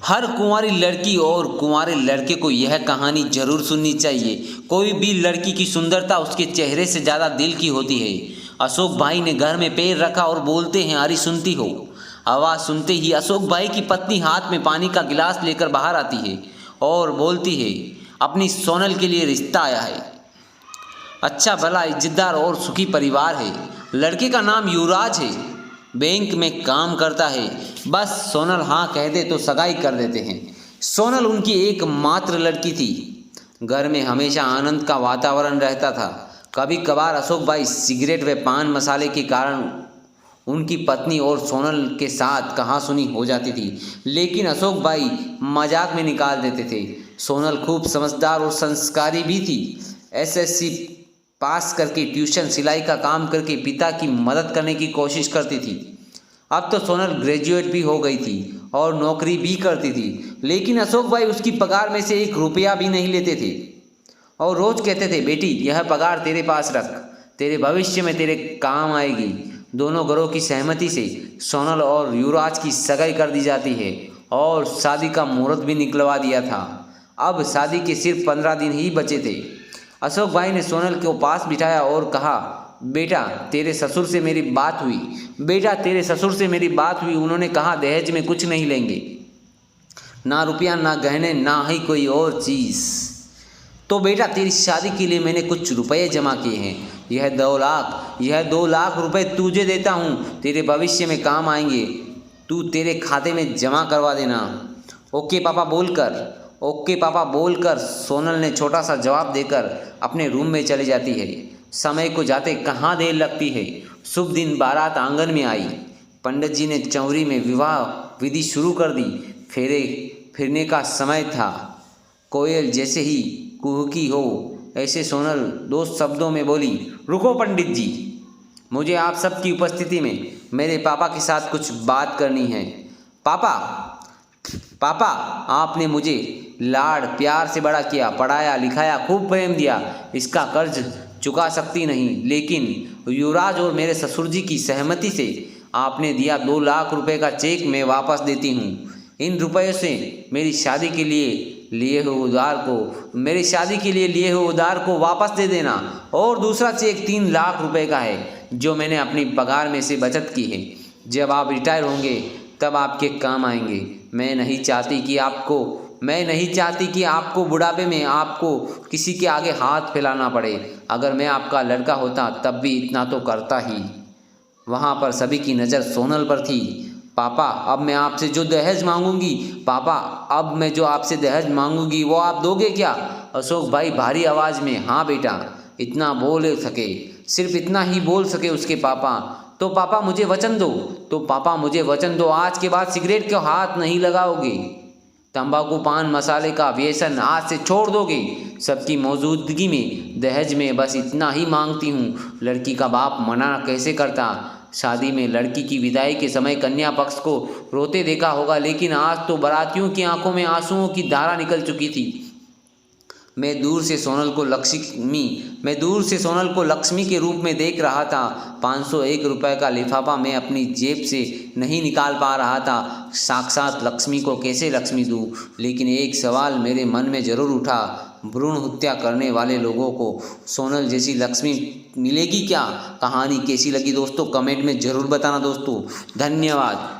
हर कुंवारी लड़की और कुंवारे लड़के को यह कहानी जरूर सुननी चाहिए। कोई भी लड़की की सुंदरता उसके चेहरे से ज़्यादा दिल की होती है। अशोक भाई ने घर में पैर रखा और बोलते हैं, अरे सुनती हो? आवाज़ सुनते ही अशोक भाई की पत्नी हाथ में पानी का गिलास लेकर बाहर आती है और बोलती है, अपनी सोनल के लिए रिश्ता आया है। अच्छा भला इज्जतदार और सुखी परिवार है। लड़के का नाम युवराज है, बैंक में काम करता है। बस सोनल हाँ कह दे तो सगाई कर देते हैं। सोनल उनकी एकमात्र लड़की थी। घर में हमेशा आनंद का वातावरण रहता था। कभी कभार अशोक भाई सिगरेट व पान मसाले के कारण उनकी पत्नी और सोनल के साथ कहासुनी हो जाती थी, लेकिन अशोक भाई मजाक में निकाल देते थे। सोनल खूब समझदार और संस्कारी भी थी। एसएससी पास करके ट्यूशन सिलाई का काम करके पिता की मदद करने की कोशिश करती थी। अब तो सोनल ग्रेजुएट भी हो गई थी और नौकरी भी करती थी, लेकिन अशोक भाई उसकी पगार में से 1 रुपया भी नहीं लेते थे और रोज़ कहते थे, बेटी यह पगार तेरे पास रख, तेरे भविष्य में तेरे काम आएगी। दोनों घरों की सहमति से सोनल और युवराज की सगाई कर दी जाती है और शादी का मुहूर्त भी निकलवा दिया था। अब शादी के सिर्फ 15 दिन ही बचे थे। अशोक भाई ने सोनल को पास बिठाया और कहा, बेटा तेरे ससुर से मेरी बात हुई। बेटा तेरे ससुर से मेरी बात हुई, उन्होंने कहा दहेज में कुछ नहीं लेंगे, ना रुपया ना गहने ना ही कोई और चीज़। तो बेटा तेरी शादी के लिए मैंने कुछ रुपए जमा किए हैं। यह 2 लाख रुपए तुझे देता हूँ, तेरे भविष्य में काम आएंगे। तू तेरे खाते में जमा करवा देना। ओके पापा बोलकर सोनल ने छोटा सा जवाब देकर अपने रूम में चली जाती है। समय को जाते कहाँ देर लगती है। शुभ दिन बारात आंगन में आई। पंडित जी ने चौरी में विवाह विधि शुरू कर दी। फेरे फिरने का समय था। कोयल जैसे ही कुहकी हो ऐसे सोनल 2 शब्दों में बोली, रुको पंडित जी, मुझे आप सबकी उपस्थिति में मेरे पापा के साथ कुछ बात करनी है। पापा आपने मुझे लाड़ प्यार से बड़ा किया, पढ़ाया लिखाया, खूब प्रेम दिया। इसका कर्ज चुका सकती नहीं, लेकिन युवराज और मेरे ससुर जी की सहमति से आपने दिया 2 लाख रुपए का चेक मैं वापस देती हूँ। इन रुपयों से मेरी शादी के लिए लिए हुए उधार को वापस दे देना। और दूसरा चेक 3 लाख रुपए का है जो मैंने अपनी पगार में से बचत की है। जब आप रिटायर होंगे तब आपके काम आएंगे। मैं नहीं चाहती कि आपको बुढ़ापे में आपको किसी के आगे हाथ फैलाना पड़े। अगर मैं आपका लड़का होता तब भी इतना तो करता ही। वहाँ पर सभी की नज़र सोनल पर थी। पापा अब मैं आपसे जो दहेज मांगूंगी वो आप दोगे क्या? अशोक भाई भारी आवाज़ में, हाँ बेटा, सिर्फ इतना ही बोल सके उसके पापा। तो पापा मुझे वचन दो, आज के बाद सिगरेट को हाथ नहीं लगाओगे, तंबाकू पान मसाले का व्यसन आज से छोड़ दोगे। सबकी मौजूदगी में दहेज में बस इतना ही मांगती हूँ। लड़की का बाप मना कैसे करता? शादी में लड़की की विदाई के समय कन्या पक्ष को रोते देखा होगा, लेकिन आज तो बारातियों की आंखों में आंसुओं की धारा निकल चुकी थी। मैं दूर से सोनल को लक्ष्मी के रूप में देख रहा था। 501 रुपए का लिफाफा मैं अपनी जेब से नहीं निकाल पा रहा था। साक्षात लक्ष्मी को कैसे लक्ष्मी दूँ? लेकिन एक सवाल मेरे मन में ज़रूर उठा, भ्रूण हत्या करने वाले लोगों को सोनल जैसी लक्ष्मी मिलेगी क्या? कहानी कैसी लगी दोस्तों, कमेंट में ज़रूर बताना दोस्तों। धन्यवाद।